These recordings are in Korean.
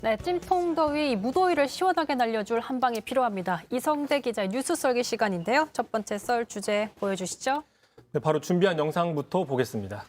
네, 찜통더위, 무더위를 시원하게 날려줄 한 방이 필요합니다. 이성대 기자의 뉴스 썰기 시간인데요. 첫 번째 썰 주제 보여주시죠. 네, 바로 준비한 영상부터 보겠습니다.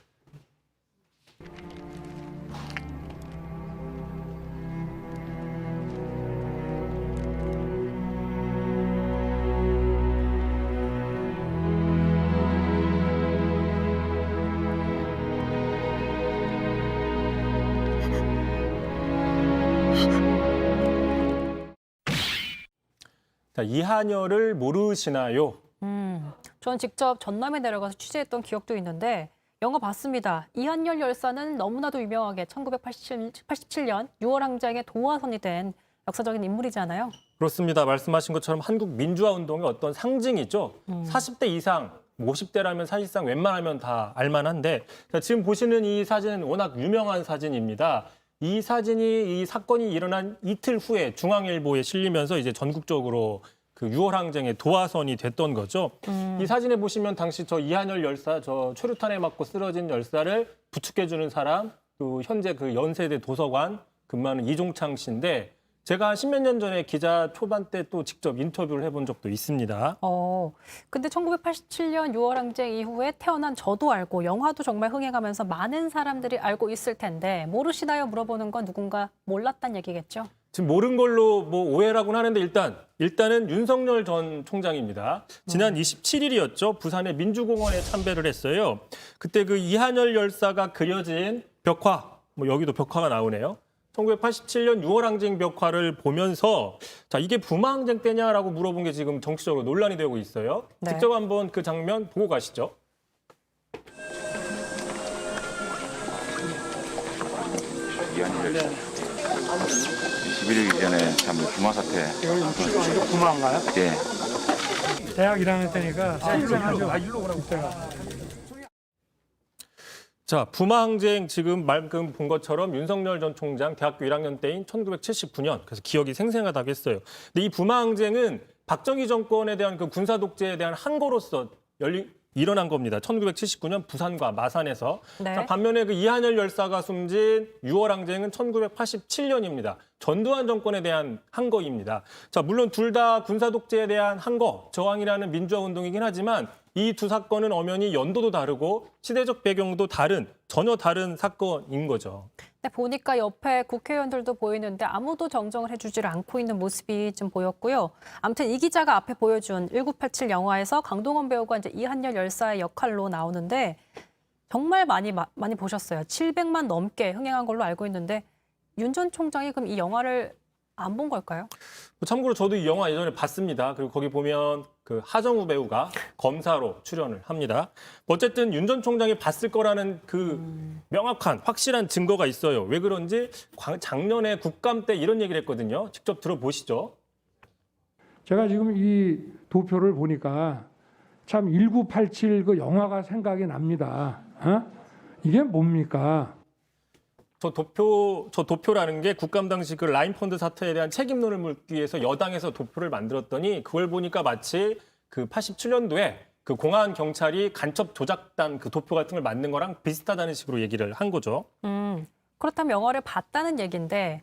자, 이한열을 모르시나요? 전 직접 전남에 내려가서 취재했던 기억도 있는데 영화 봤습니다. 이한열 열사는 너무나도 유명하게 1987년 6월 항쟁의 도화선이 된 역사적인 인물이잖아요. 그렇습니다. 말씀하신 것처럼 한국 민주화 운동의 어떤 상징이죠. 40대 이상, 50대라면 사실상 웬만하면 다 알만한데 자, 지금 보시는 이 사진은 워낙 유명한 사진입니다. 이 사진이 이 사건이 일어난 이틀 후에 중앙일보에 실리면서 이제 전국적으로 그 6월 항쟁의 도화선이 됐던 거죠. 이 사진에 보시면 당시 저 이한열 열사, 저 최루탄에 맞고 쓰러진 열사를 부축해주는 사람, 또 현재 그 연세대 도서관 근무하는 이종창 씨인데 제가 한 십몇 년 전에 기자 초반 때 또 직접 인터뷰를 해본 적도 있습니다. 근데 1987년 6월 항쟁 이후에 태어난 저도 알고 영화도 정말 흥행하면서 많은 사람들이 알고 있을 텐데 모르시나요? 물어보는 건 누군가 몰랐단 얘기겠죠? 지금 모른 걸로 뭐 오해라고는 하는데 일단은 윤석열 전 총장입니다. 지난 27일이었죠. 부산의 민주공원에 참배를 했어요. 그때 그 이한열 열사가 그려진 벽화, 뭐 여기도 벽화가 나오네요. 1987년 6월 항쟁 벽화를 보면서 자 이게 부마 항쟁 때냐라고 물어본 게 지금 정치적으로 논란이 되고 있어요. 네. 직접 한번 그 장면 보고 가시죠. 이한열 열사 21일 전에 참 부마 사태. 이거 구마인가요? 예. 대학 1학년 때니까 일로 그때가. 자, 부마 항쟁 지금 말끔 본 것처럼 윤석열 전 총장 대학교 1학년 때인 1979년 그래서 기억이 생생하다고 했어요. 근데 이 부마 항쟁은 박정희 정권에 대한 그 군사 독재에 대한 항거로서 일어난 겁니다. 1979년 부산과 마산에서. 네. 자, 반면에 그 이한열 열사가 숨진 6월 항쟁은 1987년입니다. 전두환 정권에 대한 항거입니다. 자, 물론 둘 다 군사 독재에 대한 항거, 저항이라는 민주화 운동이긴 하지만 이 두 사건은 엄연히 연도도 다르고 시대적 배경도 전혀 다른 사건인 거죠. 근데 보니까 옆에 국회의원들도 보이는데 아무도 정정을 해주지를 않고 있는 모습이 좀 보였고요. 아무튼 이 기자가 앞에 보여준 1987 영화에서 강동원 배우가 이제 이한열 열사의 역할로 나오는데 정말 많이 보셨어요. 700만 넘게 흥행한 걸로 알고 있는데 윤 전 총장이 그럼 이 영화를 안 본 걸까요? 참고로 저도 이 영화 예전에 봤습니다. 그리고 거기 보면 그 하정우 배우가 검사로 출연을 합니다. 어쨌든 윤 전 총장이 봤을 거라는 그 명확한 확실한 증거가 있어요. 왜 그런지 작년에 국감 때 이런 얘기를 했거든요. 직접 들어보시죠. 제가 지금 이 도표를 보니까 참 1987 그 영화가 생각이 납니다. 이게 뭡니까? 저 도표라는 게 국감 당시 그 라인펀드 사태에 대한 책임론을 묻기 위해서 여당에서 도표를 만들었더니 그걸 보니까 마치 그 87년도에 그 공안 경찰이 간첩 조작단 그 도표 같은 걸 만든 거랑 비슷하다는 식으로 얘기를 한 거죠. 그렇다면 영화를 봤다는 얘기인데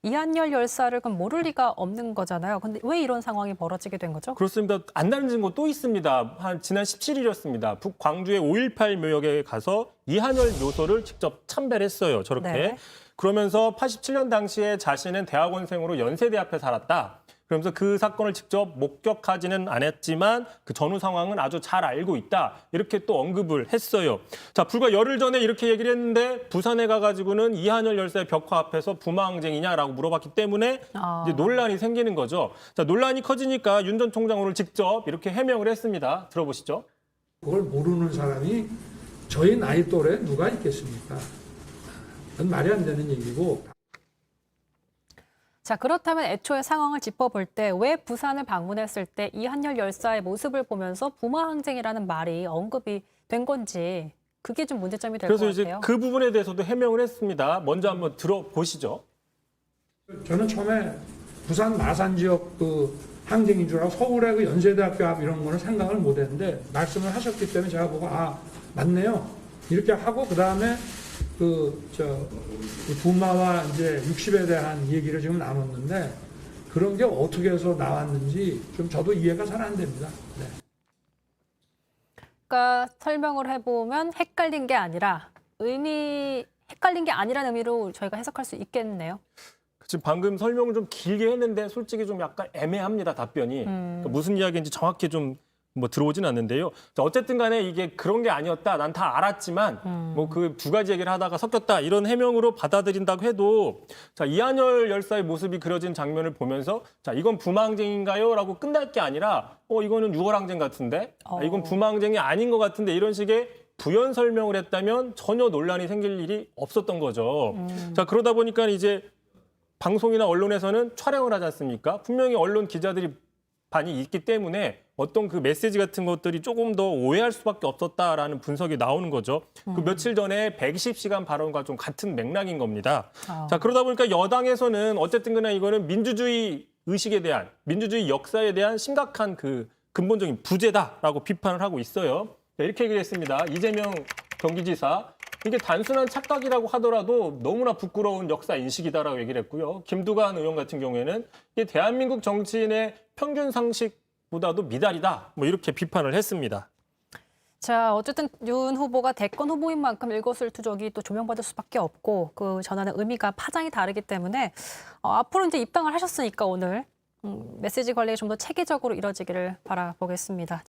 이한열 열사를 그럼 모를 리가 없는 거잖아요. 근데 왜 이런 상황이 벌어지게 된 거죠? 그렇습니다. 안 다른 증거 또 있습니다. 지난 17일이었습니다. 북광주의 5.18 묘역에 가서 이한열 묘소를 직접 참배를 했어요. 저렇게. 네. 그러면서 87년 당시에 자신은 대학원생으로 연세대 앞에 살았다. 그러면서 그 사건을 직접 목격하지는 않았지만 그 전후 상황은 아주 잘 알고 있다. 이렇게 또 언급을 했어요. 자, 불과 열흘 전에 이렇게 얘기를 했는데 부산에 가가지고는 이한열 열사의 벽화 앞에서 부마항쟁이냐라고 물어봤기 때문에 이제 논란이 생기는 거죠. 자, 논란이 커지니까 윤 전 총장 오늘 직접 이렇게 해명을 했습니다. 들어보시죠. 그걸 모르는 사람이 저희 나이 또래 누가 있겠습니까? 그건 말이 안 되는 얘기고. 자, 그렇다면 애초에 상황을 짚어볼 때 왜 부산을 방문했을 때 이한열 열사의 모습을 보면서 부마항쟁이라는 말이 언급이 된 건지 그게 좀 문제점이 될 것 그래서 같아요. 이제 그 부분에 대해서도 해명을 했습니다. 먼저 한번 들어보시죠. 저는 처음에 부산 마산 지역 그 항쟁인 줄 알고 서울의 그 연세대학교 앞 이런 거는 생각을 못 했는데 말씀을 하셨기 때문에 제가 보고 맞네요. 이렇게 하고 그다음에 이 분마와 이제 60에 대한 얘기를 지금 나눴는데 그런 게 어떻게 해서 나왔는지 좀 저도 이해가 잘 안 됩니다. 네. 그러니까 설명을 해보면 헷갈린 게 아니라 헷갈린 게 아니라는 의미로 저희가 해석할 수 있겠네요. 지금 방금 설명을 좀 길게 했는데 솔직히 좀 약간 애매합니다, 답변이. 그러니까 무슨 이야기인지 정확히 좀 뭐 들어오진 않는데요. 자, 어쨌든 간에 이게 그런 게 아니었다. 난 다 알았지만 뭐 그 두 가지 얘기를 하다가 섞였다. 이런 해명으로 받아들인다고 해도 자, 이한열 열사의 모습이 그려진 장면을 보면서 자, 이건 부망쟁인가요? 라고 끝날 게 아니라 이거는 유월항쟁 같은데? 이건 부망쟁이 아닌 것 같은데? 이런 식의 부연 설명을 했다면 전혀 논란이 생길 일이 없었던 거죠. 자, 그러다 보니까 이제 방송이나 언론에서는 촬영을 하지 않습니까? 분명히 언론 기자들이 반이 있기 때문에 어떤 그 메시지 같은 것들이 조금 더 오해할 수밖에 없었다라는 분석이 나오는 거죠. 그 며칠 전에 120시간 발언과 좀 같은 맥락인 겁니다. 자, 그러다 보니까 여당에서는 어쨌든 간에 이거는 민주주의 의식에 대한, 민주주의 역사에 대한 심각한 그 근본적인 부재다라고 비판을 하고 있어요. 네, 이렇게 얘기를 했습니다. 이재명 경기지사. 이게 단순한 착각이라고 하더라도 너무나 부끄러운 역사 인식이다라고 얘기를 했고요. 김두관 의원 같은 경우에는 이게 대한민국 정치인의 평균 상식보다도 미달이다. 뭐 이렇게 비판을 했습니다. 자, 어쨌든 윤 후보가 대권 후보인 만큼 일거수일투족이 또 조명받을 수밖에 없고 그 전하는 의미가 파장이 다르기 때문에 앞으로 이제 입당을 하셨으니까 오늘 메시지 관리가 좀 더 체계적으로 이뤄지기를 바라보겠습니다.